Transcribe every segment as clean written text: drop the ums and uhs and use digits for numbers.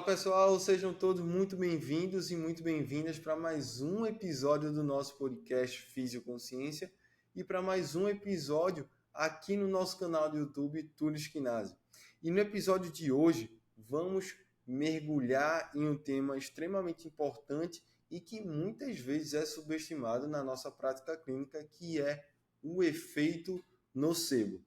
Fala pessoal, sejam todos muito bem-vindos e muito bem-vindas para mais um episódio do nosso podcast Fisioconsciência e para mais um episódio aqui no nosso canal do YouTube Túlio Esquinazzi. E no episódio de hoje vamos mergulhar em um tema extremamente importante e que muitas vezes é subestimado na nossa prática clínica, que é o efeito nocebo.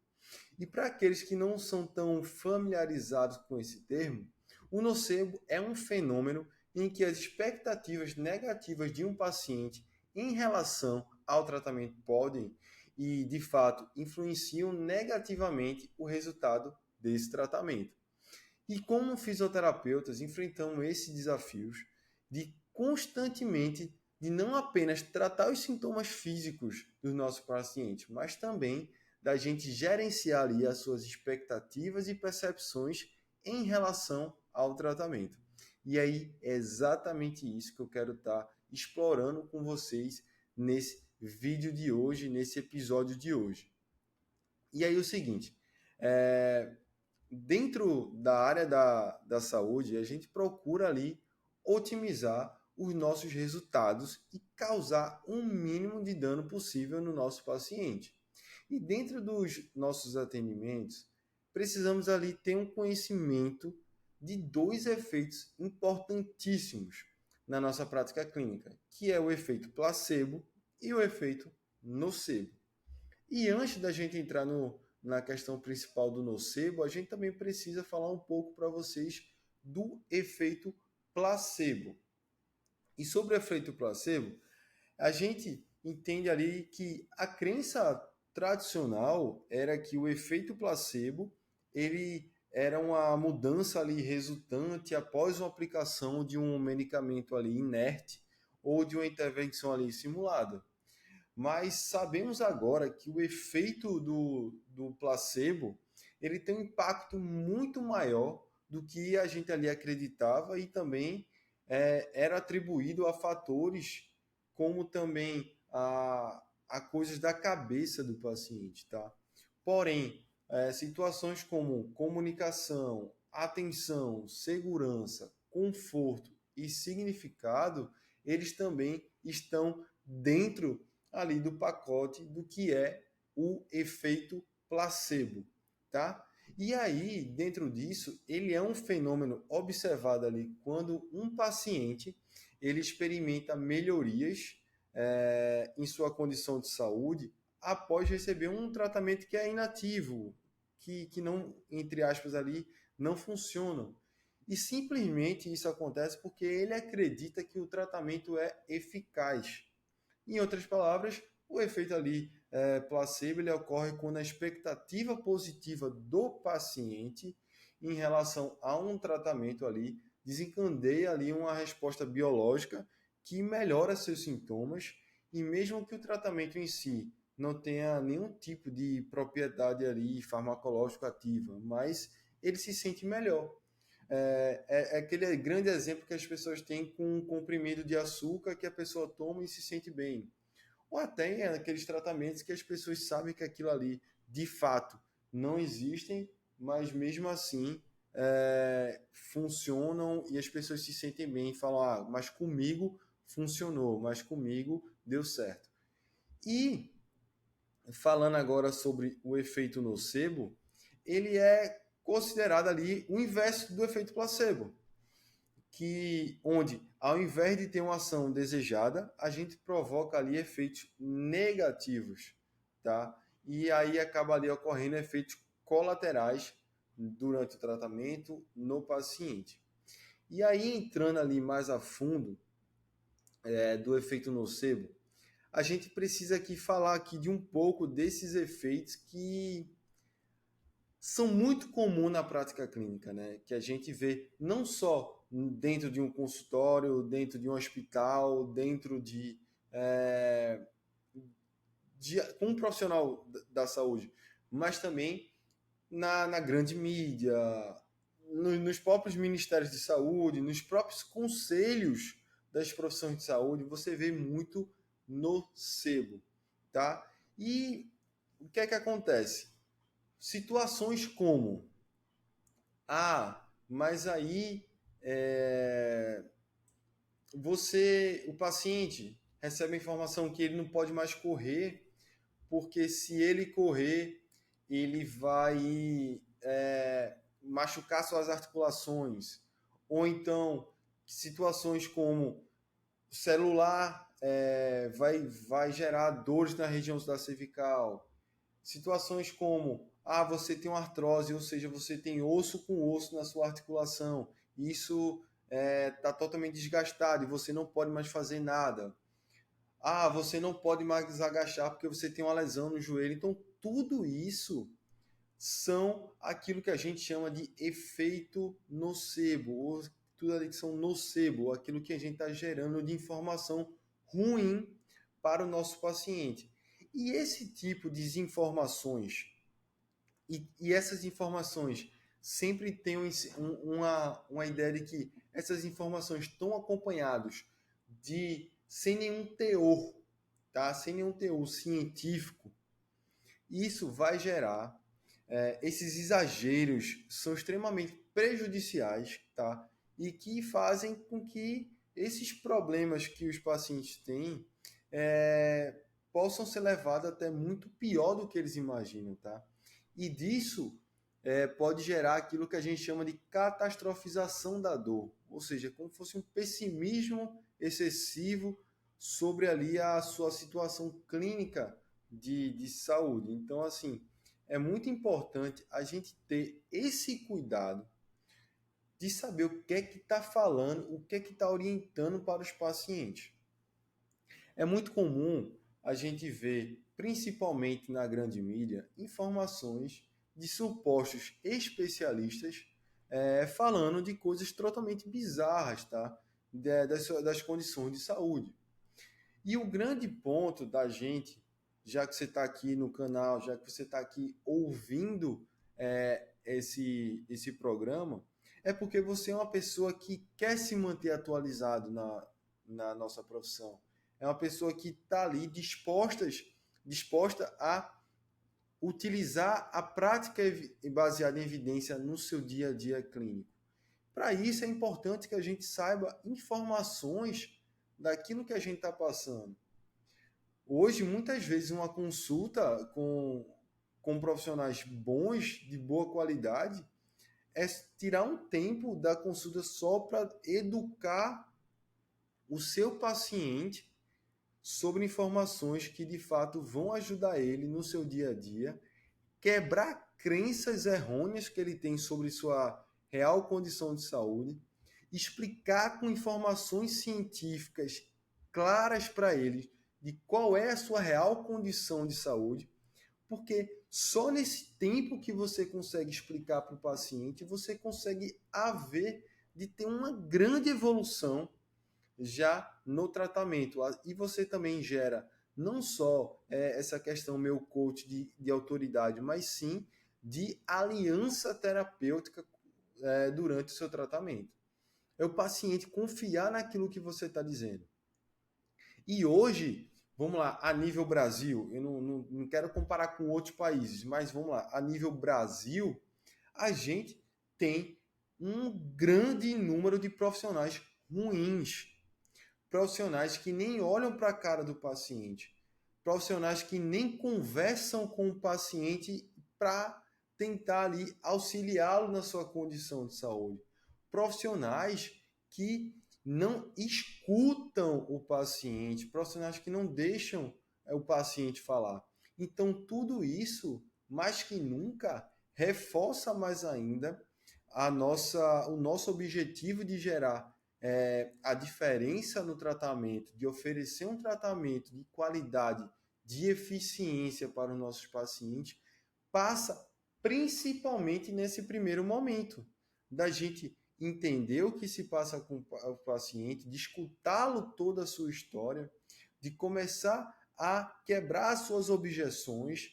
E para aqueles que não são tão familiarizados com esse termo, o nocebo é um fenômeno em que as expectativas negativas de um paciente em relação ao tratamento podem e, de fato, influenciam negativamente o resultado desse tratamento. E como fisioterapeutas enfrentamos esses desafios de constantemente de não apenas tratar os sintomas físicos dos nossos pacientes, mas também da gente gerenciar ali as suas expectativas e percepções em relação ao tratamento. E aí é exatamente isso que eu quero estar explorando com vocês nesse vídeo de hoje, nesse episódio de hoje. E aí o seguinte, dentro da área da saúde, a gente procura ali otimizar os nossos resultados e causar um mínimo de dano possível no nosso paciente. E dentro dos nossos atendimentos, precisamos ali ter um conhecimento de dois efeitos importantíssimos na nossa prática clínica, que é o efeito placebo e o efeito nocebo. E antes da gente entrar na questão principal do nocebo, a gente também precisa falar um pouco para vocês do efeito placebo. E sobre o efeito placebo, a gente entende ali que a crença tradicional era que o efeito placebo ele era uma mudança ali resultante após uma aplicação de um medicamento ali inerte ou de uma intervenção ali simulada. Mas sabemos agora que o efeito do placebo ele tem um impacto muito maior do que a gente ali acreditava e também era atribuído a fatores como também a coisas da cabeça do paciente, tá? Porém, situações como comunicação, atenção, segurança, conforto e significado, eles também estão dentro ali do pacote do que é o efeito placebo, tá? E aí, dentro disso, ele é um fenômeno observado ali quando um paciente ele experimenta melhorias em sua condição de saúde após receber um tratamento que é inativo, que não, entre aspas, ali, não funcionam. E simplesmente isso acontece porque ele acredita que o tratamento é eficaz. Em outras palavras, o efeito ali placebo ele ocorre quando a expectativa positiva do paciente em relação a um tratamento ali desencadeia ali uma resposta biológica que melhora seus sintomas e mesmo que o tratamento em si não tenha nenhum tipo de propriedade ali farmacológica ativa, mas ele se sente melhor. É aquele grande exemplo que as pessoas têm com um comprimido de açúcar que a pessoa toma e se sente bem. Ou até aqueles tratamentos que as pessoas sabem que aquilo ali, de fato, não existem, mas mesmo assim funcionam e as pessoas se sentem bem e falam, mas comigo funcionou, mas comigo deu certo. E falando agora sobre o efeito nocebo, ele é considerado ali o inverso do efeito placebo, que onde ao invés de ter uma ação desejada, a gente provoca ali efeitos negativos, tá? E aí acaba ali ocorrendo efeitos colaterais durante o tratamento no paciente. E aí entrando ali mais a fundo do efeito nocebo, a gente precisa aqui falar aqui de um pouco desses efeitos que são muito comuns na prática clínica, né? Que a gente vê não só dentro de um consultório, dentro de um hospital, dentro com um profissional da saúde, mas também na grande mídia, nos próprios ministérios de saúde, nos próprios conselhos das profissões de saúde, você vê muito nocebo, tá? E o que é que acontece? Situações como, mas aí é, o paciente recebe a informação que ele não pode mais correr, porque se ele correr, ele vai machucar suas articulações. Ou então, situações como o celular vai gerar dores na região da cervical. Situações como, você tem uma artrose, ou seja, você tem osso com osso na sua articulação. Isso está totalmente desgastado e você não pode mais fazer nada. Você não pode mais agachar porque você tem uma lesão no joelho. Então, tudo isso são aquilo que a gente chama de efeito nocebo, ou tudo ali que são nocebo, aquilo que a gente está gerando de informação ruim para o nosso paciente. E esse tipo de informações, e essas informações sempre tem uma ideia de que essas informações estão acompanhadas de sem nenhum teor, tá? Sem nenhum teor científico. Isso vai gerar esses exageros são extremamente prejudiciais, tá? E que fazem com que esses problemas que os pacientes têm possam ser levados até muito pior do que eles imaginam, tá? E disso pode gerar aquilo que a gente chama de catastrofização da dor, ou seja, como se fosse um pessimismo excessivo sobre ali a sua situação clínica de saúde. Então, assim, é muito importante a gente ter esse cuidado de saber o que é que está falando, o que é que está orientando para os pacientes. É muito comum a gente ver, principalmente na grande mídia, informações de supostos especialistas falando de coisas totalmente bizarras, tá? Das condições de saúde. E o grande ponto da gente, já que você está aqui no canal, já que você está aqui ouvindo esse programa, é porque você é uma pessoa que quer se manter atualizado na nossa profissão. É uma pessoa que está ali disposta a utilizar a prática baseada em evidência no seu dia a dia clínico. Para isso é importante que a gente saiba informações daquilo que a gente está passando. Hoje, muitas vezes, uma consulta com profissionais bons, de boa qualidade, é tirar um tempo da consulta só para educar o seu paciente sobre informações que de fato vão ajudar ele no seu dia a dia, quebrar crenças errôneas que ele tem sobre sua real condição de saúde, explicar com informações científicas claras para ele de qual é a sua real condição de saúde, porque só nesse tempo que você consegue explicar para o paciente, você consegue haver de ter uma grande evolução já no tratamento. E você também gera não só essa questão meu coach de autoridade, mas sim de aliança terapêutica durante o seu tratamento. É o paciente confiar naquilo que você está dizendo. E hoje, vamos lá, a nível Brasil, eu não quero comparar com outros países, mas vamos lá, a nível Brasil, a gente tem um grande número de profissionais ruins, profissionais que nem olham para a cara do paciente, profissionais que nem conversam com o paciente para tentar ali auxiliá-lo na sua condição de saúde, profissionais que não escutam o paciente, profissionais que não deixam o paciente falar. Então, tudo isso, mais que nunca, reforça mais ainda o nosso objetivo de gerar a diferença no tratamento, de oferecer um tratamento de qualidade, de eficiência para os nossos pacientes, passa principalmente nesse primeiro momento, da gente entender o que se passa com o paciente, de escutá-lo toda a sua história, de começar a quebrar suas objeções.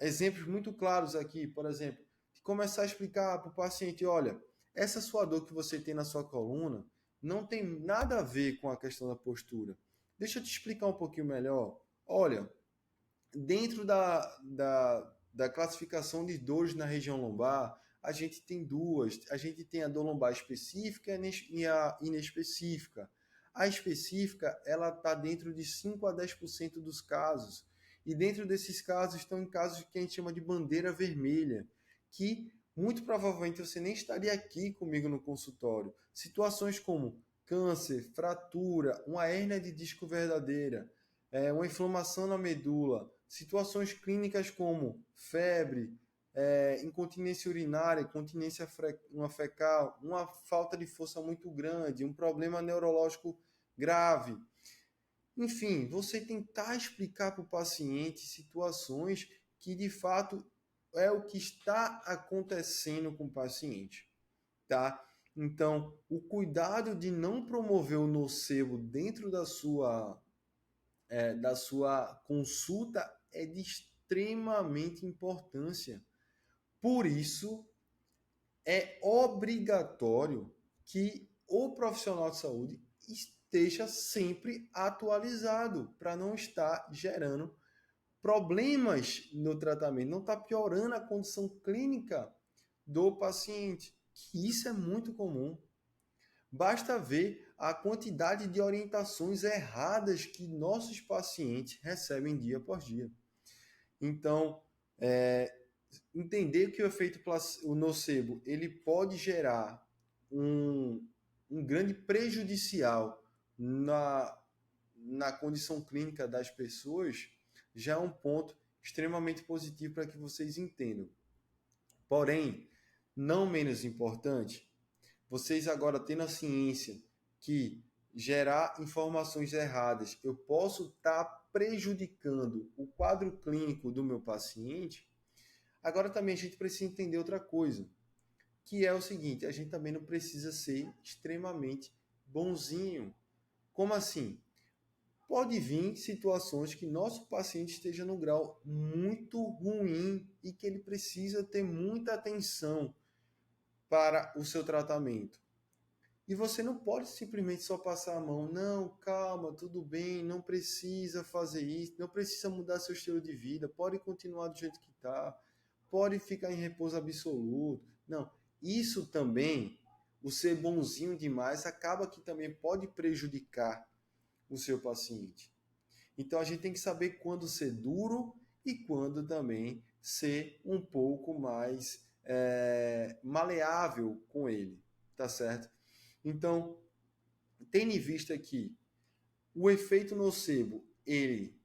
Exemplos muito claros aqui, por exemplo, de começar a explicar para o paciente, olha, essa sua dor que você tem na sua coluna não tem nada a ver com a questão da postura. Deixa eu te explicar um pouquinho melhor. Olha, dentro da classificação de dores na região lombar, a gente tem duas. A gente tem a dor lombar específica e a inespecífica. A específica, ela está dentro de 5 a 10% dos casos. E dentro desses casos estão em casos que a gente chama de bandeira vermelha, que muito provavelmente você nem estaria aqui comigo no consultório. Situações como câncer, fratura, uma hérnia de disco verdadeira, uma inflamação na medula, situações clínicas como febre, incontinência urinária, incontinência uma fecal, uma falta de força muito grande, um problema neurológico grave. Enfim, você tentar explicar para o paciente situações que de fato é o que está acontecendo com o paciente, tá? Então, o cuidado de não promover o nocebo dentro da sua consulta é de extremamente importância. Por isso, é obrigatório que o profissional de saúde esteja sempre atualizado para não estar gerando problemas no tratamento, não está piorando a condição clínica do paciente, que isso é muito comum. Basta ver a quantidade de orientações erradas que nossos pacientes recebem dia após dia. Então, entender que o efeito o nocebo ele pode gerar um grande prejudicial na condição clínica das pessoas já é um ponto extremamente positivo para que vocês entendam. Porém, não menos importante, vocês agora tendo a ciência que gerar informações erradas, eu posso estar prejudicando o quadro clínico do meu paciente. Agora também a gente precisa entender outra coisa, que é o seguinte, a gente também não precisa ser extremamente bonzinho. Como assim? Pode vir situações que nosso paciente esteja num grau muito ruim e que ele precisa ter muita atenção para o seu tratamento. E você não pode simplesmente só passar a mão. Não, calma, tudo bem, não precisa fazer isso, não precisa mudar seu estilo de vida, pode continuar do jeito que está, pode ficar em repouso absoluto. Não, isso também, o ser bonzinho demais, acaba que também pode prejudicar o seu paciente. Então a gente tem que saber quando ser duro e quando também ser um pouco mais maleável com ele, tá certo? Então, tendo em vista que o efeito nocebo, ele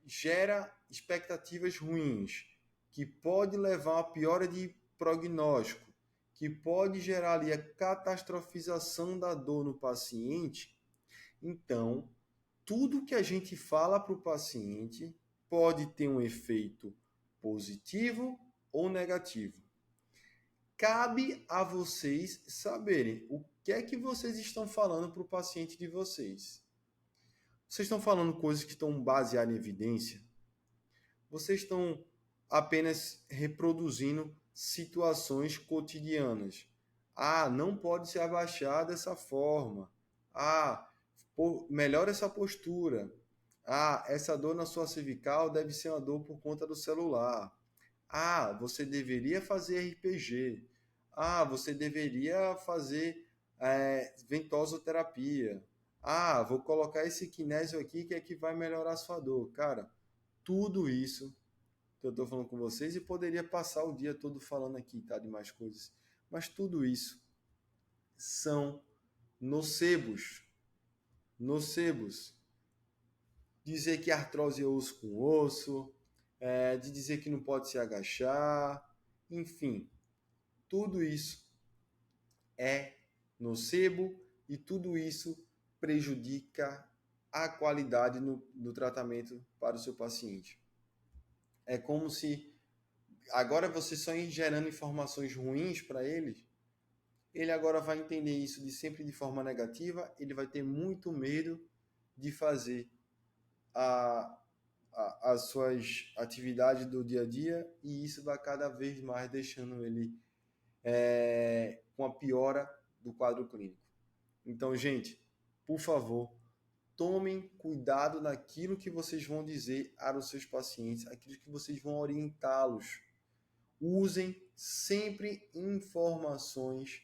gera expectativas ruins, que pode levar a piora de prognóstico, que pode gerar ali a catastrofização da dor no paciente, então, tudo que a gente fala para o paciente pode ter um efeito positivo ou negativo. Cabe a vocês saberem o que é que vocês estão falando para o paciente de vocês. Vocês estão falando coisas que estão baseadas em evidência? Vocês estão apenas reproduzindo situações cotidianas? Ah, não pode se abaixar dessa forma. Ah, melhora essa postura. Ah, essa dor na sua cervical deve ser uma dor por conta do celular. Ah, você deveria fazer RPG. Ah, você deveria fazer ventosoterapia. Ah, vou colocar esse kinésio aqui que é que vai melhorar a sua dor. Cara, tudo isso que eu estou falando com vocês e poderia passar o dia todo falando aqui, tá? De mais coisas. Mas tudo isso são nocebos. Nocebos. Dizer que artrose é osso com osso, de dizer que não pode se agachar, enfim, tudo isso é nocebo e tudo isso prejudica a qualidade do tratamento para o seu paciente. É como se agora você só gerando informações ruins para ele agora vai entender isso de sempre de forma negativa, ele vai ter muito medo de fazer as suas atividades do dia a dia e isso vai cada vez mais deixando ele com a piora do quadro clínico. Então, gente, por favor, tomem cuidado naquilo que vocês vão dizer aos seus pacientes, aquilo que vocês vão orientá-los. usem sempre informações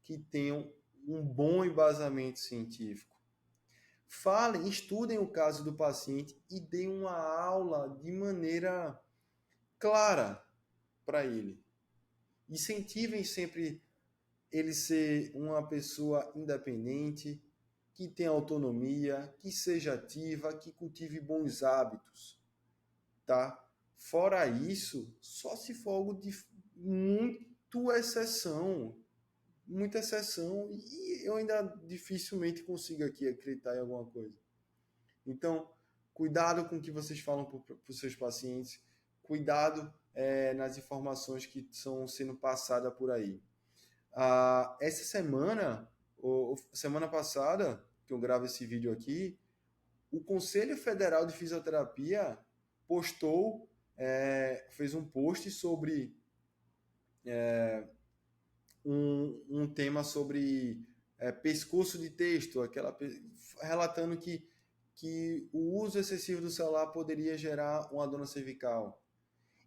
que tenham um bom embasamento científico. Falem, estudem o caso do paciente e deem uma aula de maneira clara para ele. Incentivem sempre ele ser uma pessoa independente, que tenha autonomia, que seja ativa, que cultive bons hábitos, tá? Fora isso, só se for algo de muita exceção, e eu ainda dificilmente consigo aqui acreditar em alguma coisa. Então, cuidado com o que vocês falam para os seus pacientes, cuidado nas informações que estão sendo passadas por aí. Essa semana, semana passada, que eu gravo esse vídeo aqui, o Conselho Federal de Fisioterapia fez um post sobre um tema sobre pescoço de texto, relatando que o uso excessivo do celular poderia gerar uma dor na cervical.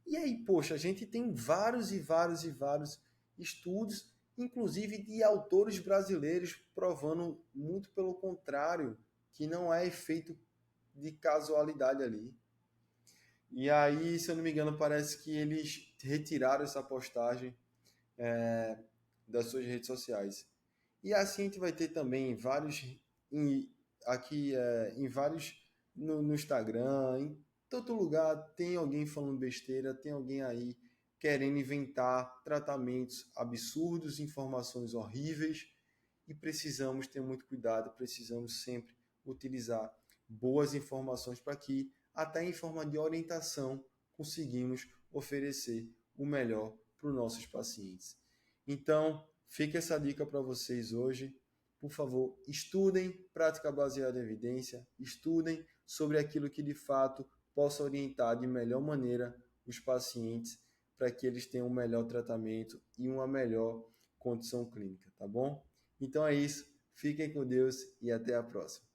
E aí, poxa, a gente tem vários e vários e vários estudos, inclusive de autores brasileiros, provando muito pelo contrário, que não é efeito de casualidade ali. E aí, se eu não me engano, parece que eles retiraram essa postagem das suas redes sociais. E assim a gente vai ter também vários em vários no Instagram, em todo lugar tem alguém falando besteira, tem alguém aí querendo inventar tratamentos absurdos, informações horríveis, e precisamos ter muito cuidado, precisamos sempre utilizar boas informações para que, até em forma de orientação, conseguimos oferecer o melhor para os nossos pacientes. Então, fica essa dica para vocês hoje. Por favor, estudem prática baseada em evidência, estudem sobre aquilo que de fato possa orientar de melhor maneira os pacientes para que eles tenham um melhor tratamento e uma melhor condição clínica, tá bom? Então é isso, fiquem com Deus e até a próxima.